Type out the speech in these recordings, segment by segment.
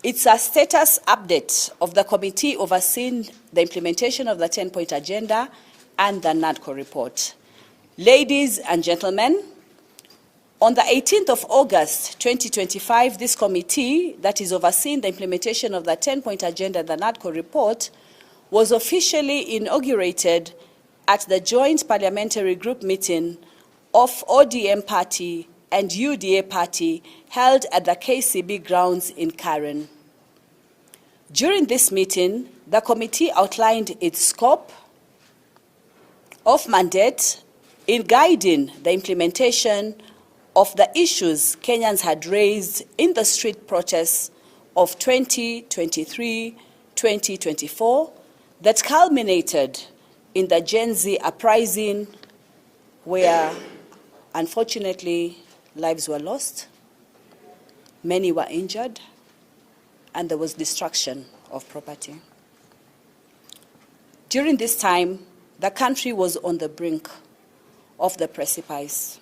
It's a status update of the committee overseeing the implementation of the 10-point agenda and the NADCO report. Ladies and gentlemen, on the 18th of August 2025, this committee that is overseeing the implementation of the 10-point agenda and the NADCO report was officially inaugurated at the joint parliamentary group meeting of ODM party and UDA party held at the KCB grounds in Karen. During this meeting, the committee outlined its scope of mandate in guiding the implementation of the issues Kenyans had raised in the street protests of 2023-2024 that culminated in the Gen Z uprising, where unfortunately lives were lost, many were injured, and there was destruction of property. During this time, the country was on the brink of the precipice.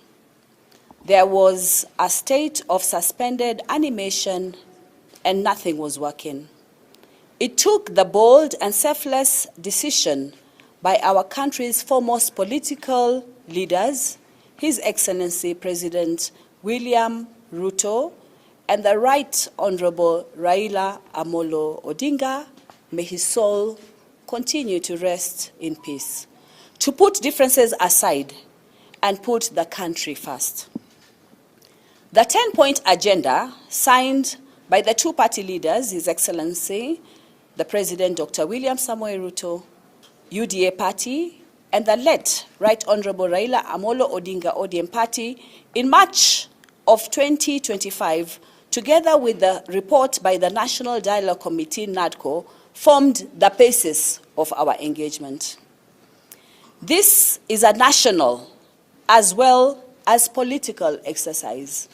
There was a state of suspended animation and nothing was working. It took the bold and selfless decision by our country's foremost political leaders, His Excellency President William Ruto, and the Right Honorable Raila Amolo Odinga, may his soul continue to rest in peace, to put differences aside and put the country first. The 10-point agenda, signed by the two party leaders, His Excellency, the President Dr. William Samoei Ruto, UDA party, and the late Right Honorable Raila Amolo Odinga ODM party in March of 2025, together with the report by the National Dialogue Committee, NADCO, formed the basis of our engagement. This is a national as well as political exercise.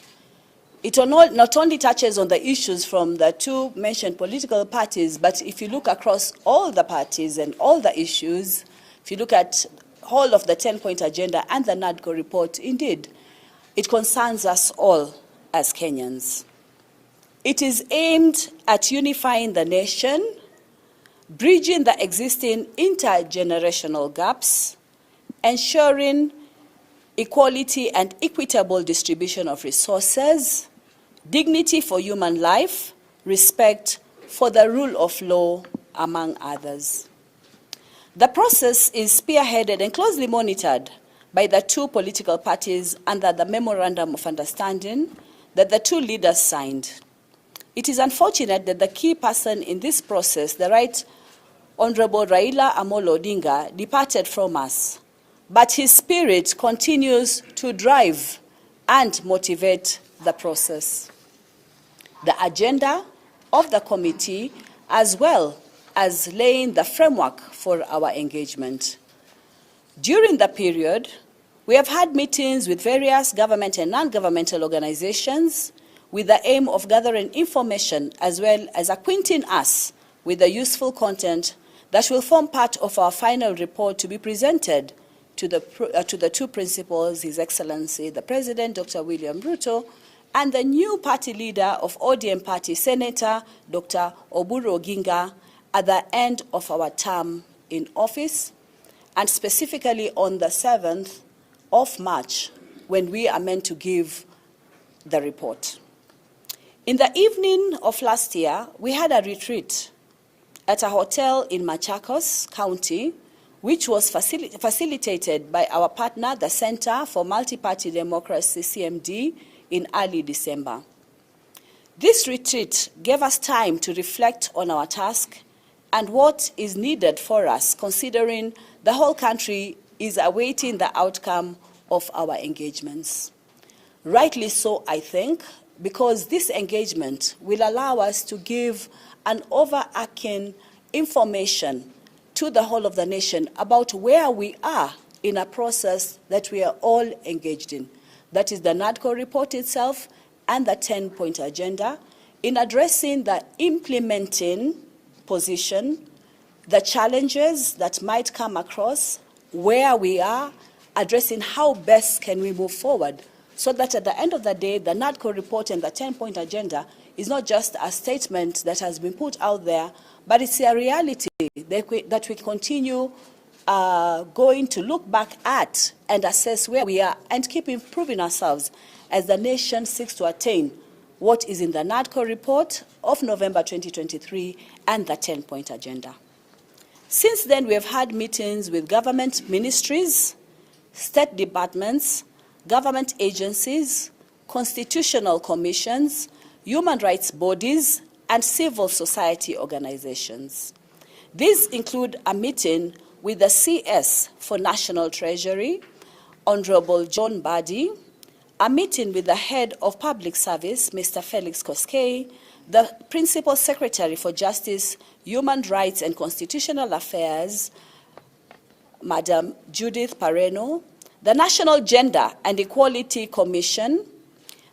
It not only touches on the issues from the two mentioned political parties, but if you look across all the parties and all the issues, if you look at whole of the 10-point agenda and the NADCO report, indeed, it concerns us all as Kenyans. It is aimed at unifying the nation, bridging the existing intergenerational gaps, ensuring equality and equitable distribution of resources, dignity for human life, respect for the rule of law, among others. The process is spearheaded and closely monitored by the two political parties under the Memorandum of Understanding that the two leaders signed. It is unfortunate that the key person in this process, the Right Honorable Raila Amolo Odinga, departed from us, but his spirit continues to drive and motivate the process. The agenda of the committee, as well as laying the framework for our engagement. During the period, we have had meetings with various government and non-governmental organizations with the aim of gathering information as well as acquainting us with the useful content that will form part of our final report to be presented to the two principals, His Excellency, the President, Dr. William Ruto, and the new party leader of ODM party, Senator Dr. Oburu Oginga, at the end of our term in office, and specifically on the 7th of March, when we are meant to give the report. In the evening of last year, we had a retreat at a hotel in Machakos County, which was facilitated by our partner, the Center for Multi-Party Democracy, CMD, in early December. This retreat gave us time to reflect on our task and what is needed for us, considering the whole country is awaiting the outcome of our engagements. Rightly so, I think, because this engagement will allow us to give an overarching information to the whole of the nation about where we are in a process that we are all engaged in. That is the NADCO report itself and the 10-point agenda in addressing the implementing position, the challenges that might come across, where we are, addressing how best can we move forward, so that at the end of the day, the NADCO report and the 10-point agenda is not just a statement that has been put out there, but it's a reality that we continue going to look back at and assess where we are and keep improving ourselves as the nation seeks to attain what is in the NADCO report of November 2023 and the 10-point agenda. Since then, we have had meetings with government ministries, state departments, government agencies, constitutional commissions, human rights bodies, and civil society organizations. These include a meeting with the CS for National Treasury, Honorable John Badi, a meeting with the Head of Public Service, Mr. Felix Koskei, the Principal Secretary for Justice, Human Rights and Constitutional Affairs, Madam Judith Pareno, the National Gender and Equality Commission,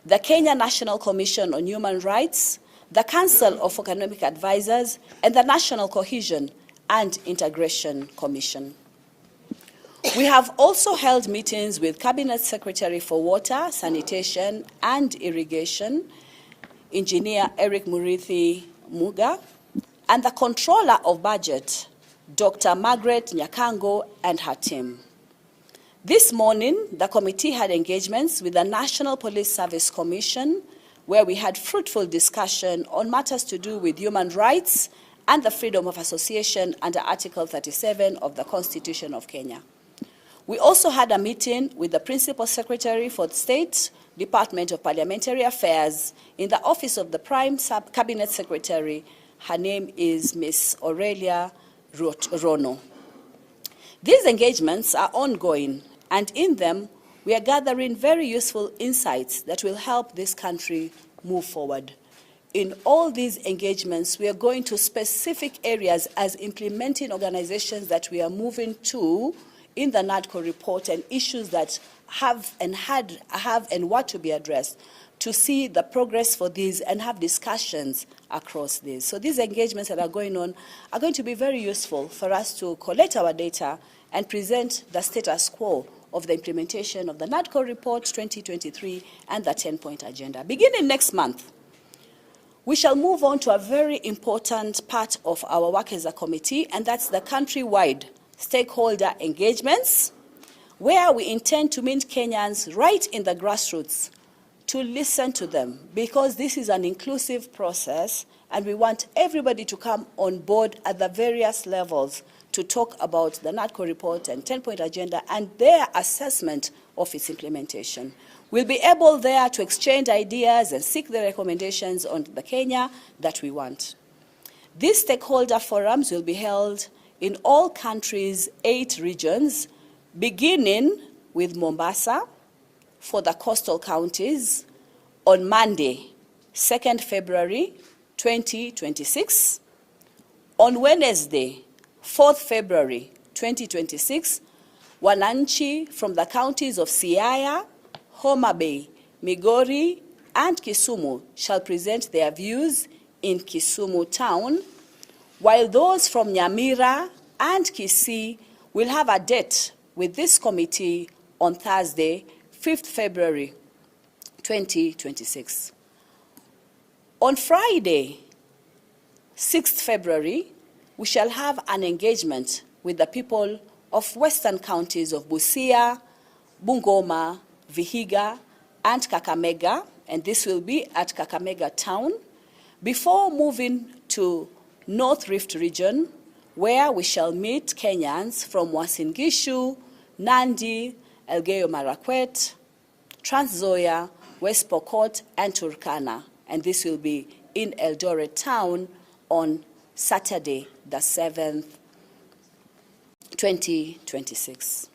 the Kenya National Commission on Human Rights, the Council of Economic Advisors, and the National Cohesion and Integration Commission. We have also held meetings with Cabinet Secretary for Water, Sanitation and Irrigation, Engineer Eric Murithi Muga, and the Controller of Budget, Dr. Margaret Nyakango, and her team. This morning, the committee had engagements with the National Police Service Commission, where we had fruitful discussion on matters to do with human rights and the freedom of association under Article 37 of the Constitution of Kenya. We also had a meeting with the Principal Secretary for the State Department of Parliamentary Affairs in the Office of the Prime Cabinet Secretary. Her name is Ms. Aurelia Rono. These engagements are ongoing, and in them, we are gathering very useful insights that will help this country move forward. In all these engagements, we are going to specific areas as implementing organizations that we are moving to in the NADCO report and issues that have and what to be addressed, to see the progress for these and have discussions across these. So these engagements that are going on are going to be very useful for us to collect our data and present the status quo of the implementation of the NADCO report 2023 and the 10-point agenda. Beginning next month, we shall move on to a very important part of our work as a committee, and that's the countrywide stakeholder engagements, where we intend to meet Kenyans right in the grassroots to listen to them, because this is an inclusive process and we want everybody to come on board at the various levels to talk about the NADCO report and 10-point agenda and their assessment of its implementation. We'll be able there to exchange ideas and seek the recommendations on the Kenya that we want. These stakeholder forums will be held in all countries' 8 regions, beginning with Mombasa for the coastal counties on Monday, 2nd February 2026. On Wednesday, 4th February 2026, wananchi from the counties of Siaya, Homa Bay, Migori, and Kisumu shall present their views in Kisumu town, while those from Nyamira and Kisii will have a date with this committee on Thursday, 5th February 2026. On Friday, 6th February, we shall have an engagement with the people of western counties of Busia, Bungoma, Vihiga, and Kakamega, and this will be at Kakamega town, before moving to North Rift region, where we shall meet Kenyans from Uasin Gishu, Nandi, Elgeyo Marakwet, Trans Nzoia, West Pokot, and Turkana, and this will be in Eldoret town on Saturday, the 7th, 2026.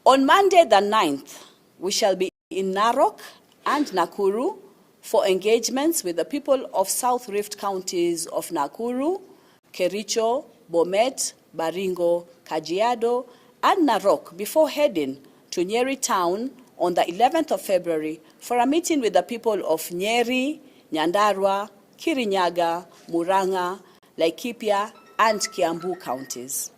On Monday, the 9th, we shall be in Narok and Nakuru for engagements with the people of South Rift counties of Nakuru, Kericho, Bomet, Baringo, Kajiado, and Narok before heading to Nyeri town on the 11th of February for a meeting with the people of Nyeri, Nyandarua, Kirinyaga, Murang'a, Laikipia, and Kiambu counties.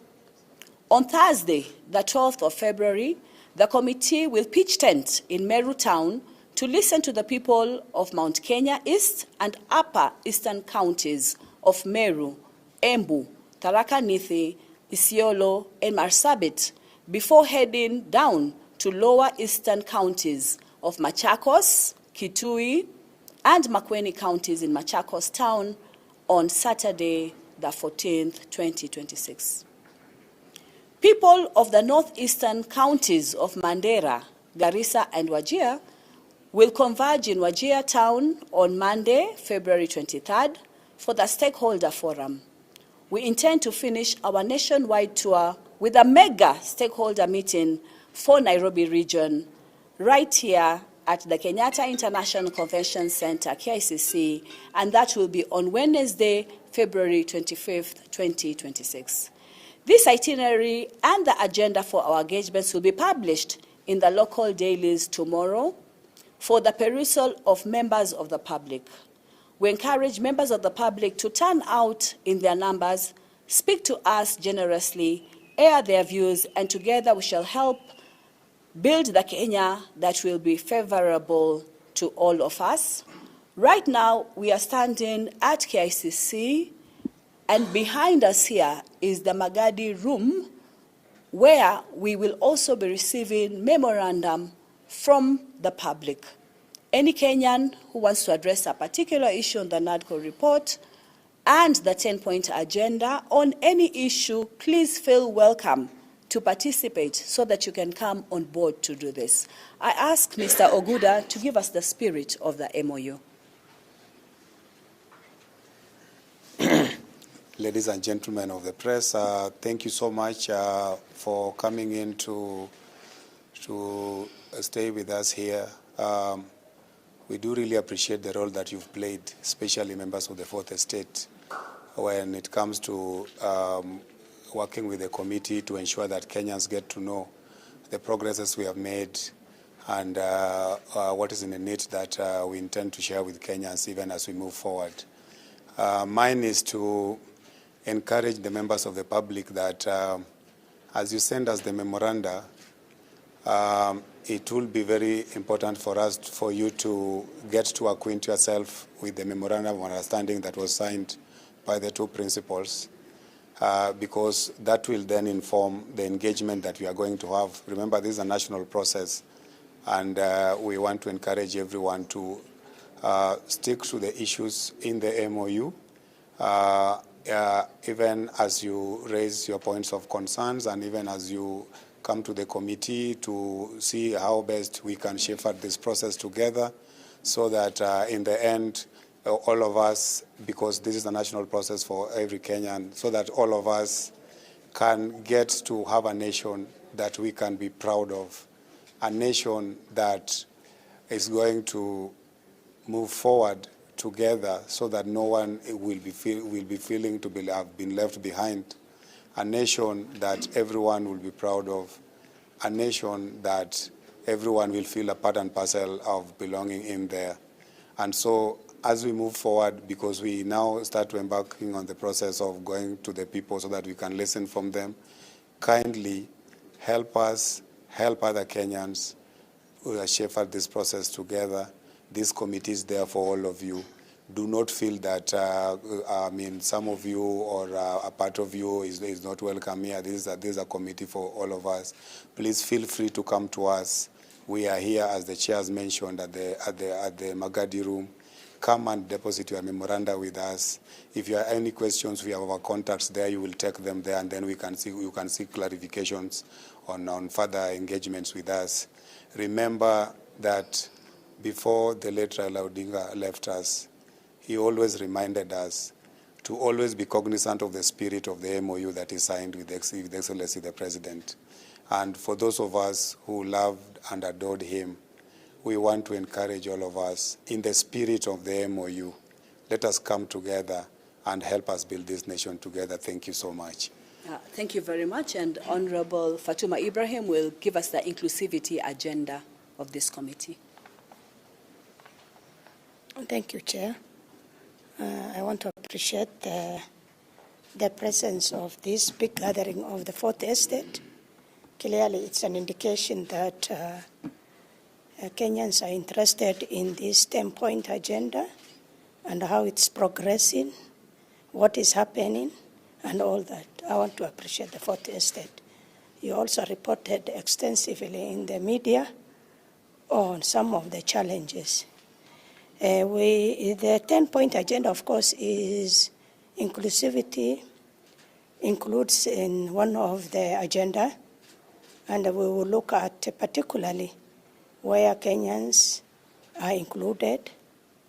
On Thursday, the 12th of February, the committee will pitch tent in Meru town to listen to the people of Mount Kenya East and Upper Eastern counties of Meru, Embu, Tharaka Nithi, Isiolo, and Marsabit before heading down to lower eastern counties of Machakos, Kitui, and Makueni counties in Machakos town on Saturday, the 14th, 2026. People of the northeastern counties of Mandera, Garissa, and Wajir will converge in Wajir town on Monday, February 23rd, for the stakeholder forum. We intend to finish our nationwide tour with a mega stakeholder meeting for Nairobi region right here at the Kenyatta International Convention Center, KICC, and that will be on Wednesday, February 25th, 2026. This itinerary and the agenda for our engagements will be published in the local dailies tomorrow for the perusal of members of the public. We encourage members of the public to turn out in their numbers, speak to us generously, air their views, and together we shall help build the Kenya that will be favorable to all of us. Right now, we are standing at KICC, and behind us here is the Magadi room, where we will also be receiving memorandum from the public. Any Kenyan who wants to address a particular issue on the NADCO report and the 10-point agenda on any issue, please feel welcome to participate so that you can come on board to do this. I ask Mr. Oguda to give us the spirit of the MOU. Ladies and gentlemen of the press, thank you so much for coming in to stay with us here. We do really appreciate the role that you've played, especially members of the Fourth Estate, when it comes to working with the committee to ensure that Kenyans get to know the progresses we have made and what is in the need that we intend to share with Kenyans even as we move forward. Mine is to encourage the members of the public that as you send us the memoranda, it will be very important for you to get to acquaint yourself with the memorandum of understanding that was signed by the two principals, because that will then inform the engagement that we are going to have. Remember, this is a national process, and we want to encourage everyone to stick to the issues in the MOU, even as you raise your points of concerns and even as you come to the committee to see how best we can shepherd this process together so that in the end, all of us, because this is a national process for every Kenyan, so that all of us can get to have a nation that we can be proud of, a nation that is going to move forward together so that no one will be feeling to have been left behind, a nation that everyone will be proud of, a nation that everyone will feel a part and parcel of belonging in there. And so as we move forward, because we now start to embarking on the process of going to the people so that we can listen from them, kindly help us, help other Kenyans shepherd this process together. This committee is there for all of you. Do not feel that, some of you or a part of you is not welcome here. This is a committee for all of us. Please feel free to come to us. We are here, as the chairs mentioned, at the Magadi room. Come and deposit your memoranda with us. If you have any questions, we have our contacts there. You will take them there, and then you can see clarifications on further engagements with us. Remember that before the late Raila Odinga left us, he always reminded us to always be cognizant of the spirit of the MOU that he signed with His Excellency the President. And for those of us who loved and adored him, we want to encourage all of us in the spirit of the MOU. Let us come together and help us build this nation together. Thank you so much. Thank you very much. And Honorable Fatuma Ibrahim will give us the inclusivity agenda of this committee. Thank you, Chair. I want to appreciate the presence of this big gathering of the Fourth Estate. Clearly, it's an indication that Kenyans are interested in this 10-point agenda and how it's progressing, what is happening, and all that. I want to appreciate the Fourth Estate. You also reported extensively in the media on some of the challenges. The 10-point agenda, of course, is inclusivity, includes in one of the agenda, and we will look at particularly where Kenyans are included,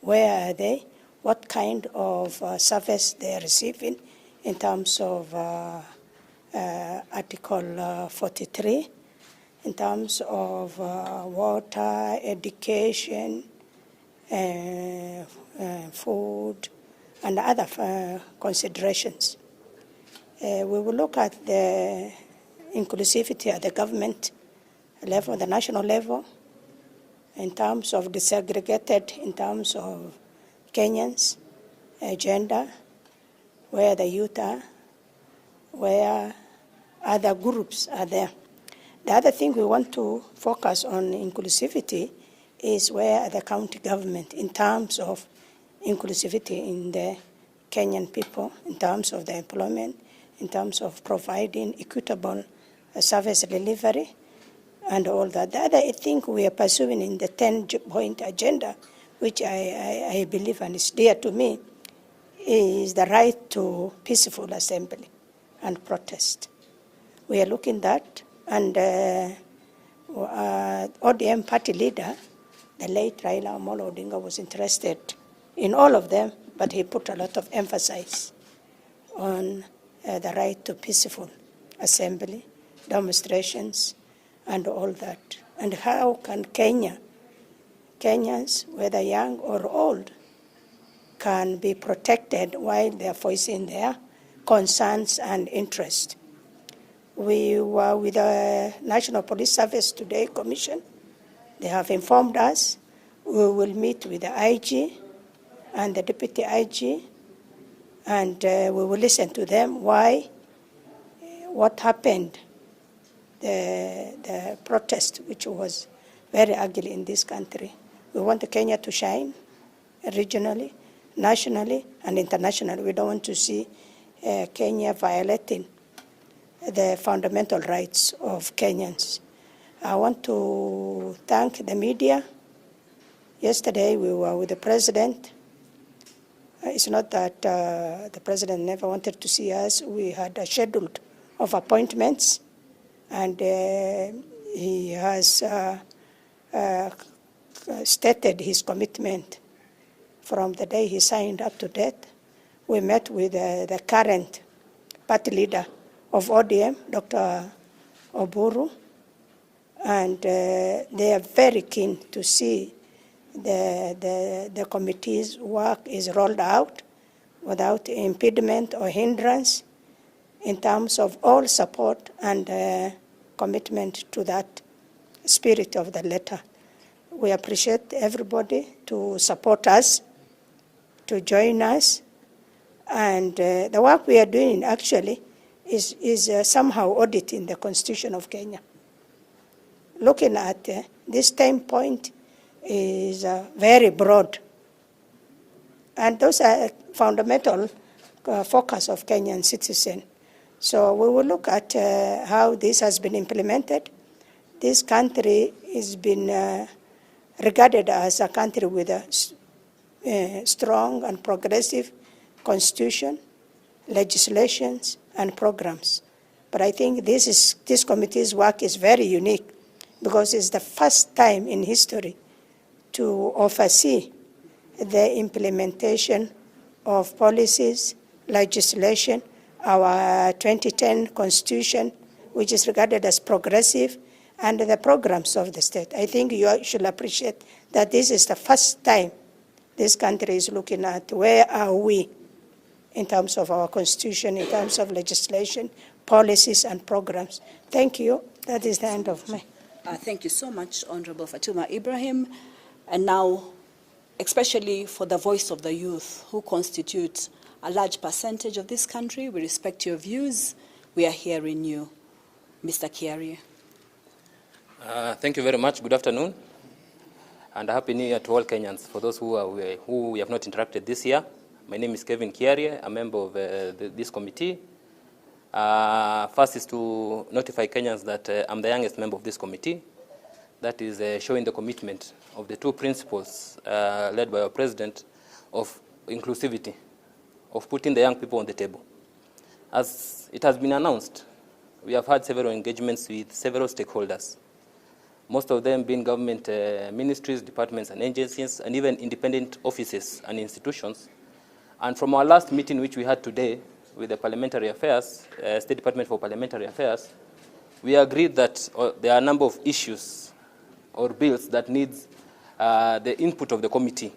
where are they, what kind of service they are receiving in terms of Article 43, in terms of water, education, food, and other considerations. We will look at the inclusivity at the government level, the national level, in terms of disaggregated, in terms of Kenyans, gender, where the youth are, where other groups are there. The other thing we want to focus on inclusivity is where the county government, in terms of inclusivity in the Kenyan people, in terms of the employment, in terms of providing equitable service delivery, and all that. The other thing we are pursuing in the 10-point agenda, which I believe and is dear to me, is the right to peaceful assembly and protest. We are looking at that, and ODM party leader, the late Raila Amolo Odinga, was interested in all of them, but he put a lot of emphasis on the right to peaceful assembly, demonstrations, and all that. And how can Kenyans, whether young or old, can be protected while they are voicing their concerns and interests. We were with the National Police Service today Commission. They have informed us. We will meet with the IG and the Deputy IG, and we will listen to them what happened, the protest, which was very ugly in this country. We want Kenya to shine regionally, nationally, and internationally. We don't want to see Kenya violating the fundamental rights of Kenyans. I want to thank the media. Yesterday we were with the president. It's not that the president never wanted to see us. We had a schedule of appointments, and he has stated his commitment from the day he signed up to date. We met with the current party leader of ODM, Dr. Oburu, and they are very keen to see the committee's work is rolled out without impediment or hindrance in terms of all support and commitment to that spirit of the letter. We appreciate everybody to support us, to join us, and the work we are doing actually is somehow auditing the Constitution of Kenya. Looking at this 10-point is very broad, and those are fundamental focus of Kenyan citizen. So we will look at how this has been implemented. This country has been regarded as a country with a strong and progressive constitution, legislations, and programs. But I think this committee's work is very unique because it's the first time in history to oversee the implementation of policies, legislation, our 2010 Constitution, which is regarded as progressive, and the programs of the state. I think you should appreciate that this is the first time this country is looking at where are we in terms of our Constitution, in terms of legislation, policies, and programs. Thank you. That is the end of my. Thank you so much, Honorable Fatuma Ibrahim. And now, especially for the voice of the youth, who constitute a large percentage of this country, we respect your views. We are hearing you. Mr. Kiarie. Thank you very much. Good afternoon. and a happy new year to all Kenyans. For those who we have not interacted this year, my name is Kevin Kiarie, a member of this committee. First is to notify Kenyans that I'm the youngest member of this committee. That is showing the commitment of the two principles led by our president of inclusivity, of putting the young people on the table. As it has been announced, we have had several engagements with several stakeholders, most of them being government ministries, departments and agencies, and even independent offices and institutions. And from our last meeting, which we had today with the Parliamentary Affairs, State Department for Parliamentary Affairs, we agreed that there are a number of issues or bills that needs the input of the committee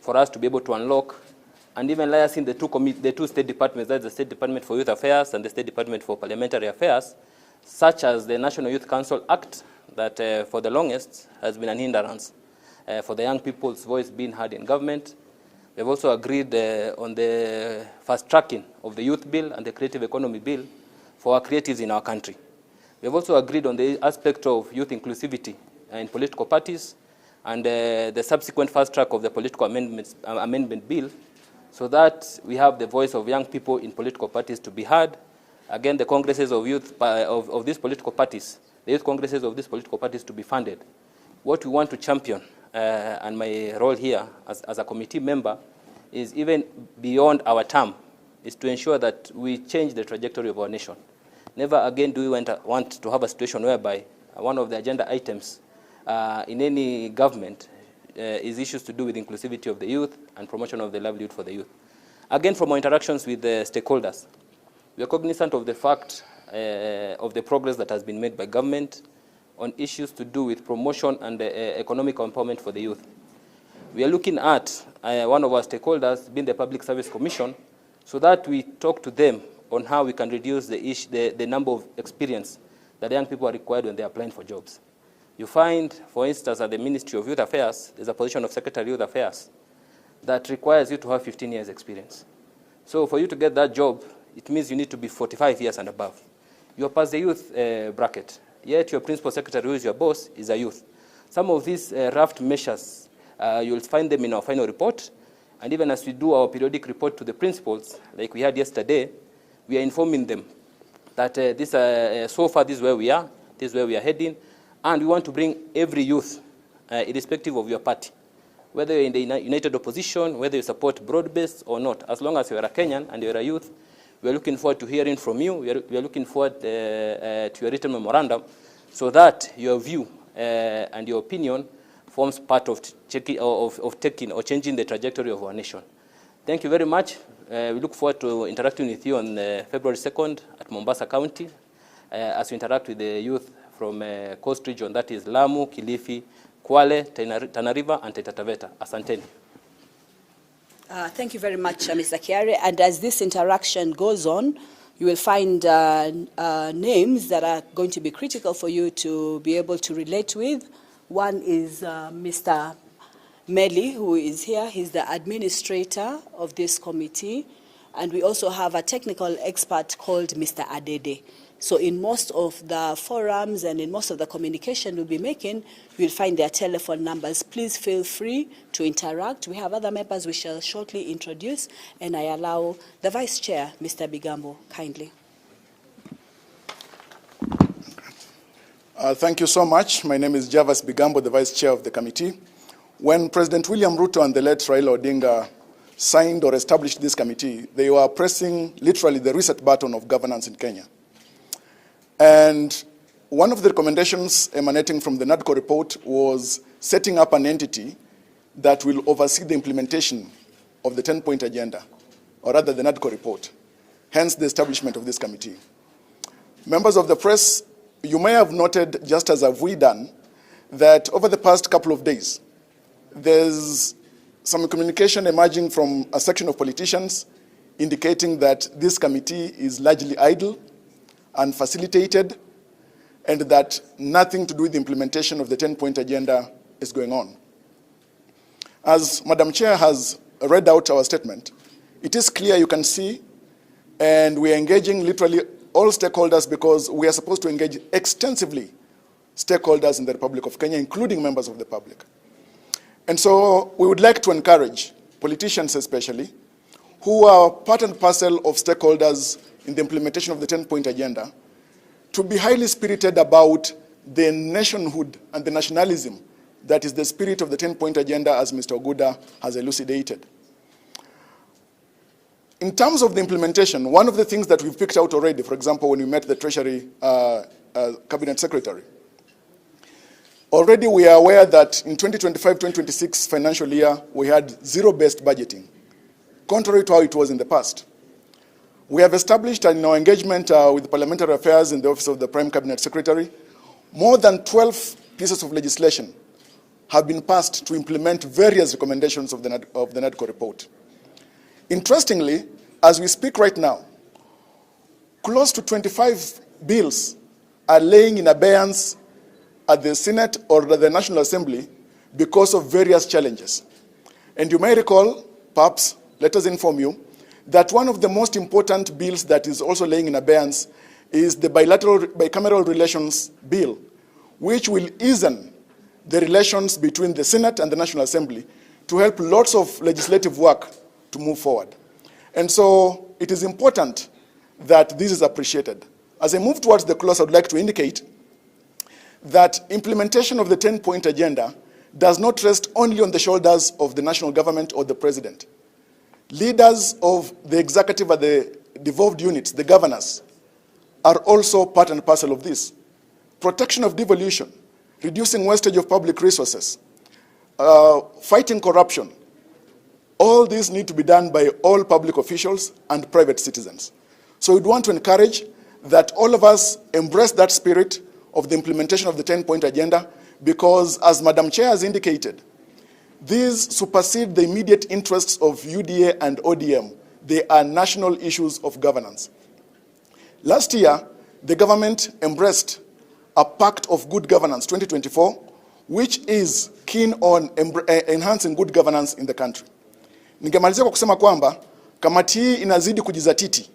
for us to be able to unlock, and even liaising the two state departments, that's the State Department for Youth Affairs and the State Department for Parliamentary Affairs, such as the National Youth Council Act, that for the longest has been an hindrance for the young people's voice being heard in government. We have also agreed on the fast tracking of the Youth Bill and the Creative Economy Bill for our creatives in our country. We have also agreed on the aspect of youth inclusivity in political parties and the subsequent fast track of the political amendment bill, so that we have the voice of young people in political parties to be heard. Again, the congresses of youth of these political parties, the youth congresses of these political parties to be funded. What we want to champion, and my role here as a committee member, is even beyond our term, is to ensure that we change the trajectory of our nation. Never again do we want to have a situation whereby one of the agenda items in any government is issues to do with inclusivity of the youth and promotion of the livelihood for the youth. Again, from our interactions with the stakeholders, we are cognizant of the fact of the progress that has been made by government on issues to do with promotion and economic empowerment for the youth. We are looking at one of our stakeholders being the Public Service Commission, so that we talk to them on how we can reduce the number of experience that young people are required when they are applying for jobs. You find, for instance, at the Ministry of Youth Affairs, there's a position of Secretary of Youth Affairs that requires you to have 15 years experience. So for you to get that job, it means you need to be 45 years and above. You are past the youth bracket, yet your principal secretary, who is your boss, is a youth. Some of these raft measures, you'll find them in our final report, and even as we do our periodic report to the principals, like we had yesterday, we are informing them that so far this is where we are, this is where we are heading, and we want to bring every youth, irrespective of your party, whether you're in the United Opposition, whether you support broad-based or not, as long as you're a Kenyan and you're a youth, we are looking forward to hearing from you. We are looking forward to your written memorandum, so that your view and your opinion forms part of taking or changing the trajectory of our nation. Thank you very much. We look forward to interacting with you on February 2nd at Mombasa County as we interact with the youth from Coast Region, that is Lamu, Kilifi, Kwale, Tana River, and Taita Taveta. Asanteni. Thank you very much, Mr. Kiarie. And as this interaction goes on, you will find names that are going to be critical for you to be able to relate with. One is Mr. Meli, who is here. He's the administrator of this committee. And we also have a technical expert called Mr. Adede. So in most of the forums and in most of the communication we'll be making, you'll find their telephone numbers. Please feel free to interact. We have other members we shall shortly introduce, and I allow the Vice Chair, Mr. Bigambo, kindly. Thank you so much. My name is Javas Bigambo, the Vice Chair of the committee. When President William Ruto and the late Raila Odinga signed or established this committee, they were pressing literally the reset button of governance in Kenya. And one of the recommendations emanating from the NADCO report was setting up an entity that will oversee the implementation of the 10-point agenda, or rather the NADCO report, hence the establishment of this committee. Members of the press, you may have noted, just as have we done, that over the past couple of days, there's some communication emerging from a section of politicians indicating that this committee is largely idle, unfacilitated, and that nothing to do with the implementation of the 10-point agenda is going on. As Madam Chair has read out our statement, it is clear, you can see, and we are engaging literally all stakeholders, because we are supposed to engage extensively stakeholders in the Republic of Kenya, including members of the public. And so we would like to encourage politicians especially, who are part and parcel of stakeholders in the implementation of the 10-point agenda, to be highly spirited about the nationhood and the nationalism that is the spirit of the 10-point agenda, as Mr. Oguda has elucidated. In terms of the implementation, one of the things that we've picked out already, for example, when we met the Treasury Cabinet Secretary, already we are aware that in 2025-2026 financial year, we had zero-based budgeting, contrary to how it was in the past. We have established in our engagement with Parliamentary Affairs in the Office of the Prime Cabinet Secretary, more than 12 pieces of legislation have been passed to implement various recommendations of the NADCO report. Interestingly, as we speak right now, close to 25 bills are laying in abeyance at the Senate or the National Assembly because of various challenges. And you may recall, perhaps, let us inform you, that one of the most important bills that is also laying in abeyance is the bicameral relations bill, which will ease the relations between the Senate and the National Assembly to help lots of legislative work to move forward. And so it is important that this is appreciated. As I move towards the close, I would like to indicate that implementation of the 10-point agenda does not rest only on the shoulders of the national government or the president. Leaders of the executive and the devolved units, the governors, are also part and parcel of this. Protection of devolution, reducing wastage of public resources, fighting corruption, all these need to be done by all public officials and private citizens. So we'd want to encourage that all of us embrace that spirit of the implementation of the 10-point agenda, because as Madam Chair has indicated, these supersede the immediate interests of UDA and ODM. They are national issues of governance. Last year, the government embraced a Pact of Good Governance 2024, which is keen on enhancing good governance in the country. Ningemalizia kwa kusema kwamba kamati hii inazidi kujizatiti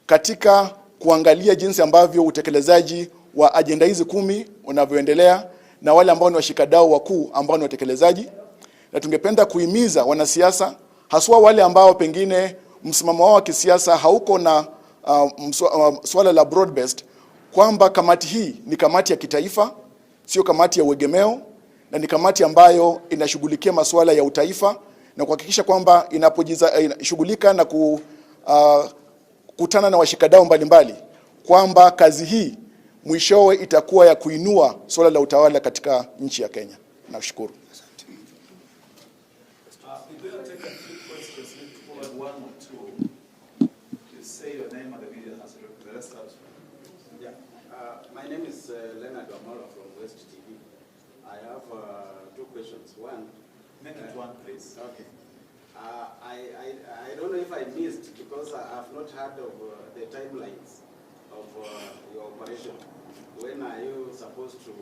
katika kuangalia jinsi ambavyo utekelezaji wa ajenda hizi 10 unavyoendelea na wale ambao ni washikadau wakuu ambao ni watekelezaji. Na tungependa kuhimiza wanasiasa, haswa wale ambao pengine msimamo wao wa kisiasa hauko na swala la broad based, kwamba kamati hii ni kamati ya kitaifa, sio kamati ya uegemeo, na ni kamati ambayo inashughulikia masuala ya utaifa na kuhakikisha kwamba inashughulika na kukutana na washikadau mbalimbali, kwamba kazi hii mwishowe itakuwa ya kuinua swala la utawala katika nchi ya Kenya. Nashukuru. My name is Leonard Wamala from West TV. I have 2 questions. One, make it one, please. Okay. I don't know if I missed, because I have not heard of the timelines of your operation. When are you supposed to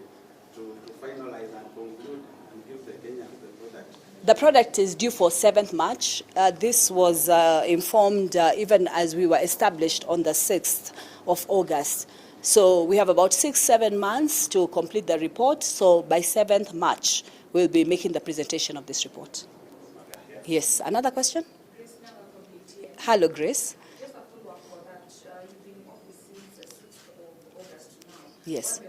finalize and conclude and give the Kenyans the product? The product is due for 7th March. This was informed even as we were established on the 6th of August. So we have about 6-7 months to complete the report. So by 7th March, we'll be making the presentation of this report. Yes, another question? Hello, Grace. Just a follow-up for that. You've been in office since the 6th of August now. Yes. For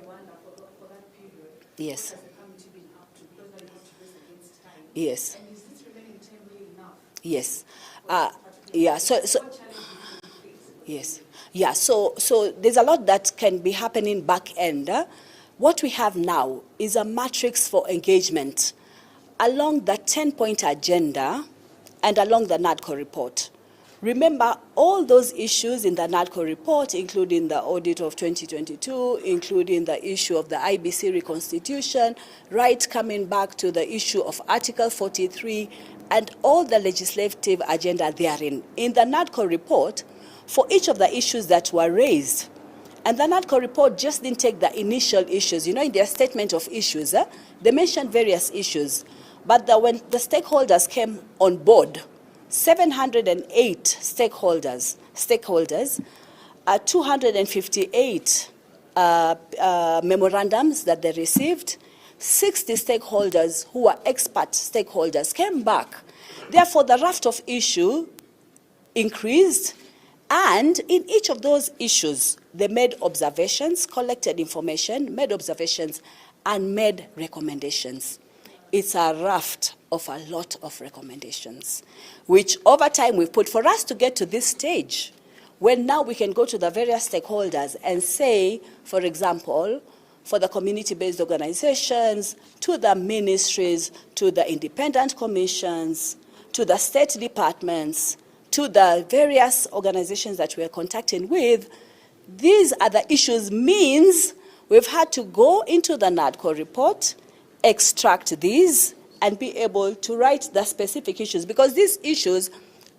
that period, Yes. what has the committee been up to? Because now you have to race against time. Yes. And is this remaining timely enough? Yes. Yeah. So What challenge do you face? yes. Yeah. So there's a lot that can be happening back end. What we have now is a matrix for engagement along the 10-point agenda and along the NADCO report. Remember, all those issues in the NADCO report, including the audit of 2022, including the issue of the IBC reconstitution, right coming back to the issue of Article 43, and all the legislative agenda therein. In the NADCO report, for each of the issues that were raised, and the NADCO report just didn't take the initial issues. You know, in their statement of issues, they mentioned various issues. But when the stakeholders came on board, 708 stakeholders, 258 memorandums that they received, 60 stakeholders who were expert stakeholders came back. Therefore, the raft of issue increased, and in each of those issues, they made observations, collected information, made observations, and made recommendations. It's a raft of a lot of recommendations, which over time we've put for us to get to this stage, when now we can go to the various stakeholders and say, for example, for the community-based organizations, to the ministries, to the independent commissions, to the state departments, to the various organizations that we are contacting with, these are the issues, means we've had to go into the NADCO report, extract these, and be able to write the specific issues, because these issues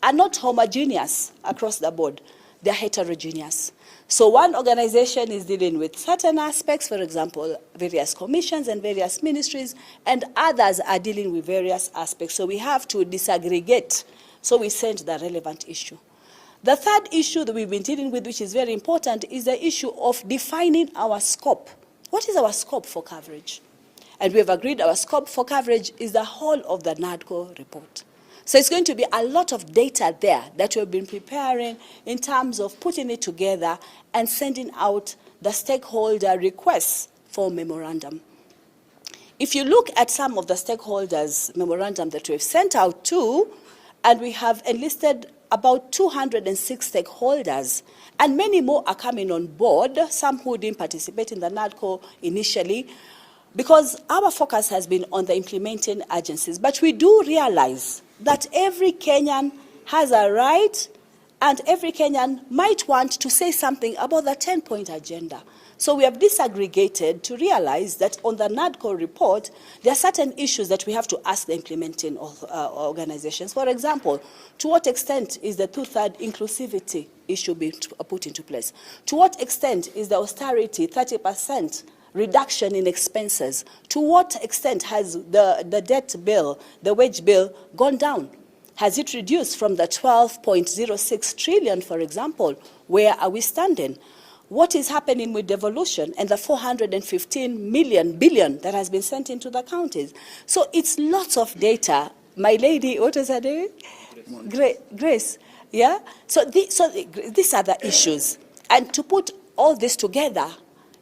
are not homogeneous across the board. They're heterogeneous. So one organization is dealing with certain aspects, for example, various commissions and various ministries, and others are dealing with various aspects. So we have to disaggregate. So we send the relevant issue. The third issue that we've been dealing with, which is very important, is the issue of defining our scope. What is our scope for coverage? And we have agreed our scope for coverage is the whole of the NADCO report. So it's going to be a lot of data there that we've been preparing in terms of putting it together and sending out the stakeholder requests for memorandum. If you look at some of the stakeholders' memorandum that we've sent out to, and we have enlisted about 206 stakeholders, and many more are coming on board, some who didn't participate in the NADCO initially, because our focus has been on the implementing agencies. But we do realize that every Kenyan has a right, and every Kenyan might want to say something about the 10-point agenda. So we have disaggregated to realize that on the NADCO report, there are certain issues that we have to ask the implementing organizations. For example, to what extent is the two-thirds inclusivity issue being put into place? To what extent is the austerity 30% reduction in expenses? To what extent has the debt bill, the wage bill, gone down? Has it reduced from the 12.06 trillion, for example? Where are we standing? What is happening with devolution and the 415 billion that has been sent into the counties? So it's lots of data. My lady, what is her name? Grace. Yeah? So these are the issues. And to put all this together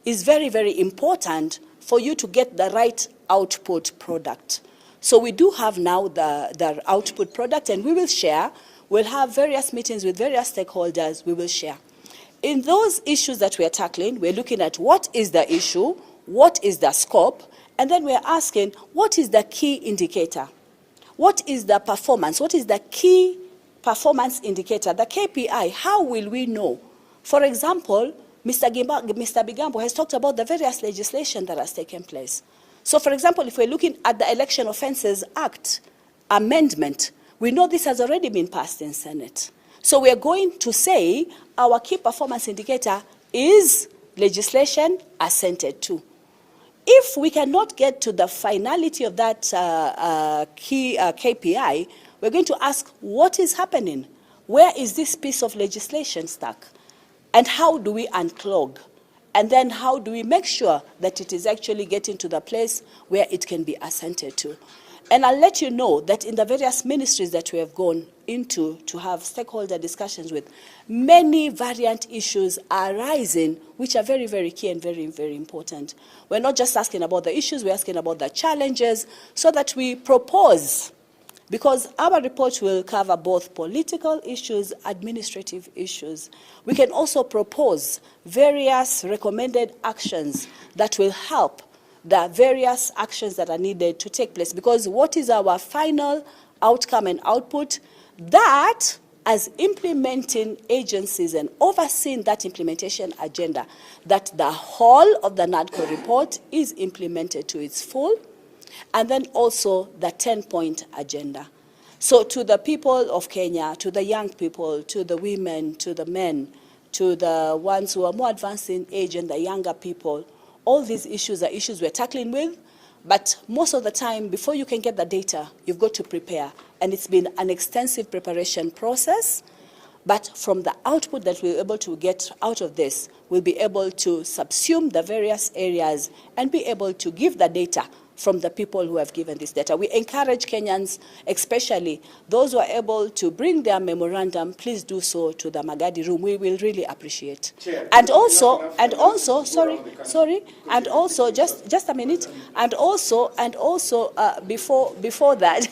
is very, very important for you to get the right output product. So we do have now the output product, and we will share. We'll have various meetings with various stakeholders. We will share. In those issues that we are tackling, we're looking at what is the issue, what is the scope, and then we're asking what is the key indicator? What is the performance? What is the key performance indicator, the KPI? How will we know? For example, Mr. Bigambo has talked about the various legislation that has taken place. So, for example, if we're looking at the Election Offences Act amendment, we know this has already been passed in Senate. So we are going to say our key performance indicator is legislation assented to. If we cannot get to the finality of that key KPI, we're going to ask what is happening? Where is this piece of legislation stuck? And how do we unclog? And then how do we make sure that it is actually getting to the place where it can be assented to? And I'll let you know that in the various ministries that we have gone into to have stakeholder discussions with, many variant issues are rising, which are very, very key and very, very important. We're not just asking about the issues, we're asking about the challenges so that we propose, because our report will cover both political issues, administrative issues. We can also propose various recommended actions that will help the various actions that are needed to take place. Because what is our final outcome and output? That, as implementing agencies and overseeing that implementation agenda, that the whole of the NADCO report is implemented to its full, and then also the 10-point agenda. So to the people of Kenya, to the young people, to the women, to the men, to the ones who are more advanced in age and the younger people, all these issues are issues we're tackling with, but most of the time, before you can get the data, you've got to prepare. And it's been an extensive preparation process, but from the output that we're able to get out of this, we'll be able to subsume the various areas and be able to give the data from the people who have given this data. We encourage Kenyans, especially those who are able to bring their memorandum, please do so to the Magadi room. We will really appreciate. Chair, And you have also, enough and finances also, to go around the country? sorry, and also, just a minute, and also, before that,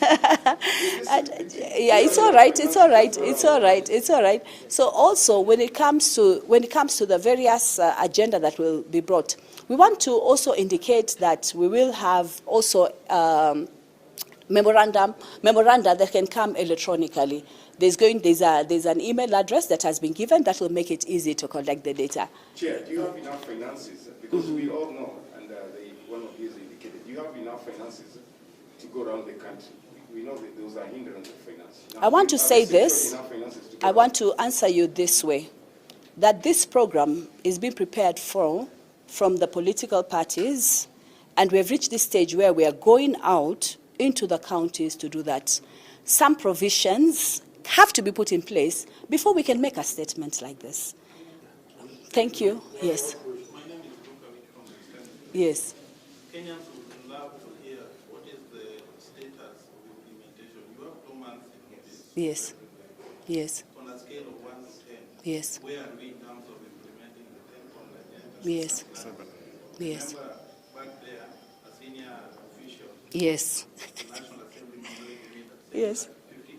yeah, it's all right, it's all right, it's all right, it's all right. So also, when it comes to the various agenda that will be brought, we want to also indicate that we will have also memoranda that can come electronically. There's an email address that has been given that will make it easy to collect the data. Chair, do you have enough finances? Because we all know, and one of these indicated, do you have enough finances to go around the country? We know that those are hindrance of finance. Now, I want to say secured this. enough finances to go I around? want to answer you this way, that this program is being prepared from the political parties, and we have reached this stage where we are going out into the counties to do that. Some provisions have to be put in place before we can make a statement like this. Thank you. Yes. Yes. Kenyans would love to hear what is the status of implementation. You have 2 months in this. Yes. Yes. On a scale of 1 to 10. Yes. Where are we in terms of implementing the 10-point agenda? Yes. Yes. Remember, back there, a senior official, Yes. the National Assembly Minority Leader, said Yes. that 50%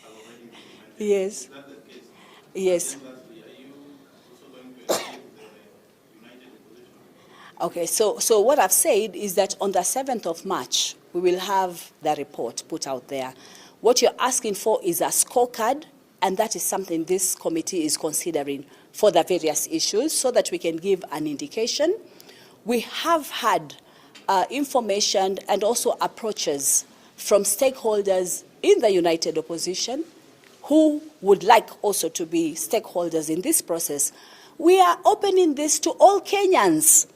are already implemented. Yes. Is that the case? Yes. And lastly, are you also going to achieve the united opposition? Okay, so what I've said is that on the 7th of March, we will have the report put out there. What you're asking for is a scorecard, and that is something this committee is considering for the various issues so that we can give an indication. We have had information and also approaches from stakeholders in the united opposition who would like also to be stakeholders in this process. We are opening this to all Kenyans.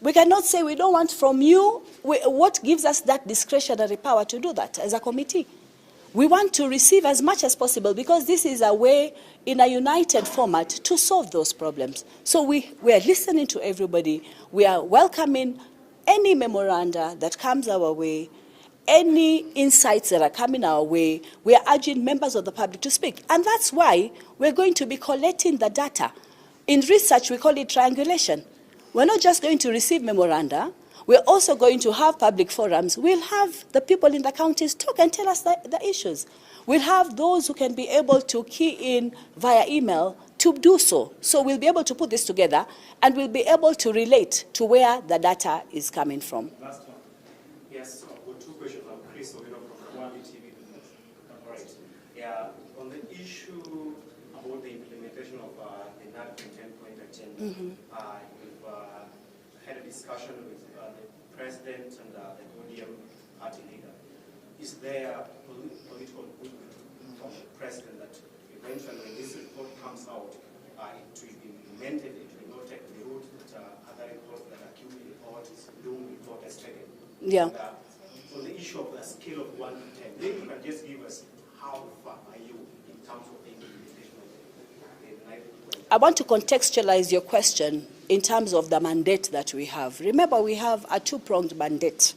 We cannot say we don't want from you. What gives us that discretionary power to do that as a committee? We want to receive as much as possible because this is a way in a united format to solve those problems. So we are listening to everybody. We are welcoming any memoranda that comes our way, any insights that are coming our way. We are urging members of the public to speak. And that's why we're going to be collecting the data. In research, we call it triangulation. We're not just going to receive memoranda. We're also going to have public forums. We'll have the people in the counties talk and tell us the issues. We'll have those who can be able to key in via email to do so. So we'll be able to put this together, and we'll be able to relate to where the data is coming from. Last one. Yes, I've got 2 questions. I'm Chris Ovino from One TV Business. All right. Yeah, on the issue about the implementation of the NADCO 10-point agenda, we've had a discussion with the President and the ODM party leader. Is there political goodwill from the President that eventually when this report comes out, it will be implemented, it will not take the route that other reports that are QE report, Doom report has taken? Yeah. And, on the issue of the scale of 1 to 10, maybe you can just give us how far are you in terms of the implementation of the 9 I want to contextualize your question in terms of the mandate that we have. Remember, we have a 2-pronged mandate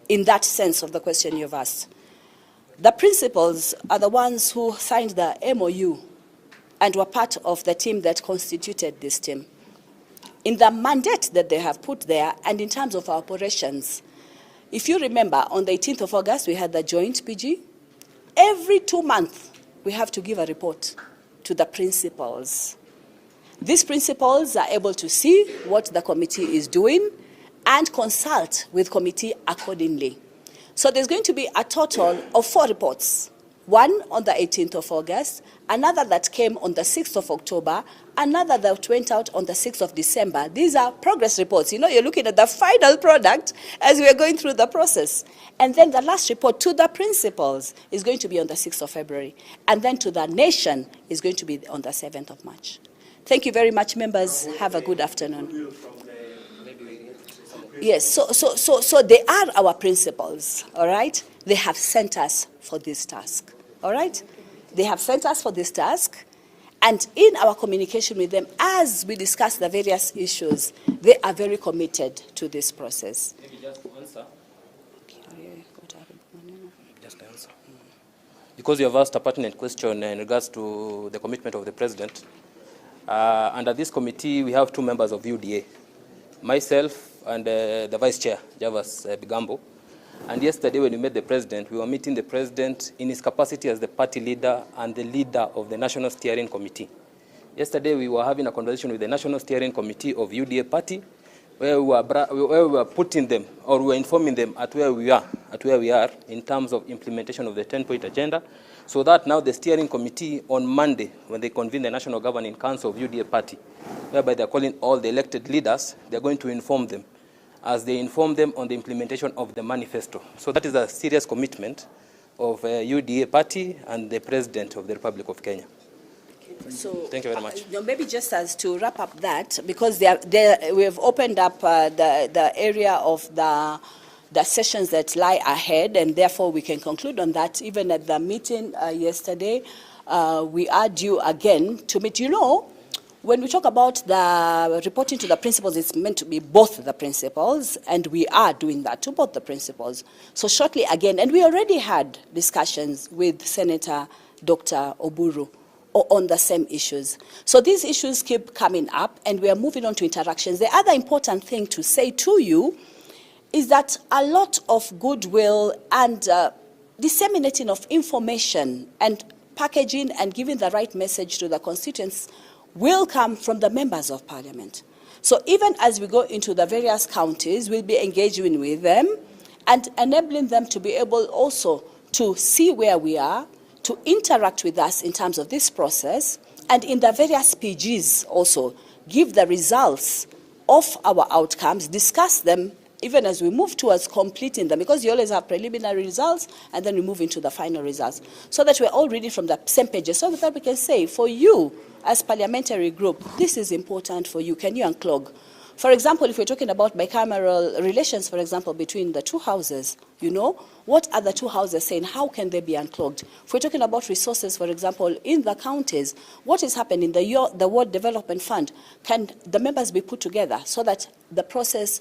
in that sense of the question you've asked. The principals are the ones who signed the MOU and were part of the team that constituted this team. In the mandate that they have put there and in terms of our operations, if you remember, on the 18th of August, we had the joint PG. Every 2 months, we have to give a report to the principals. These principals are able to see what the committee is doing and consult with committee accordingly. So there's going to be a total of 4 reports. One on the 18th of August, another that came on the 6th of October, another that went out on the 6th of December. These are progress reports. You know, you're looking at the final product as we are going through the process. And then the last report to the principals is going to be on the 6th of February. And then to the nation is going to be on the 7th of March. Thank you very much, members. Have a good afternoon. Yes, so they are our principals, all right? They have sent us for this task, all right? They have sent us for this task, And in our communication with them, as we discuss the various issues, they are very committed to this process. Maybe just to answer. Just answer. Because you have asked a pertinent question in regards to the commitment of the President, under this committee, we have 2 members of UDA, myself and the Vice Chair, Javas Bigambo. And yesterday when we met the President, we were meeting the President in his capacity as the party leader and the leader of the National Steering Committee. Yesterday we were having a conversation with the National Steering Committee of UDA party, where we were putting them, or we were informing them at where we are in terms of implementation of the 10-point agenda, so that now the steering committee on Monday, when they convene the National Governing Council of UDA party, whereby they're calling all the elected leaders, they're going to inform them as they inform them on the implementation of the manifesto. So that is a serious commitment of UDA party and the President of the Republic of Kenya. So, thank you very much. Maybe just as to wrap up that, because we have opened up the area of the sessions that lie ahead, and therefore we can conclude on that. Even at the meeting yesterday, we are due again to meet. You know, when we talk about the reporting to the principals, it's meant to be both the principals, and we are doing that to both the principals. So shortly again, and we already had discussions with Senator Dr. Oburu on the same issues. So these issues keep coming up, and we are moving on to interactions. The other important thing to say to you is that a lot of goodwill and disseminating of information and packaging and giving the right message to the constituents will come from the members of parliament. So even as we go into the various counties, we'll be engaging with them and enabling them to be able also to see where we are, to interact with us in terms of this process, and in the various PGs also give the results of our outcomes, discuss them even as we move towards completing them, because you always have preliminary results and then we move into the final results, so that we're all reading from the same pages, so that we can say, for you as parliamentary group, this is important for you. Can you unclog? For example, if we're talking about bicameral relations, for example, between the 2 houses, you know, what are the 2 houses saying? How can they be unclogged? If we're talking about resources, for example, in the counties, what is happening? The Ward Development Fund, can the members be put together so that the process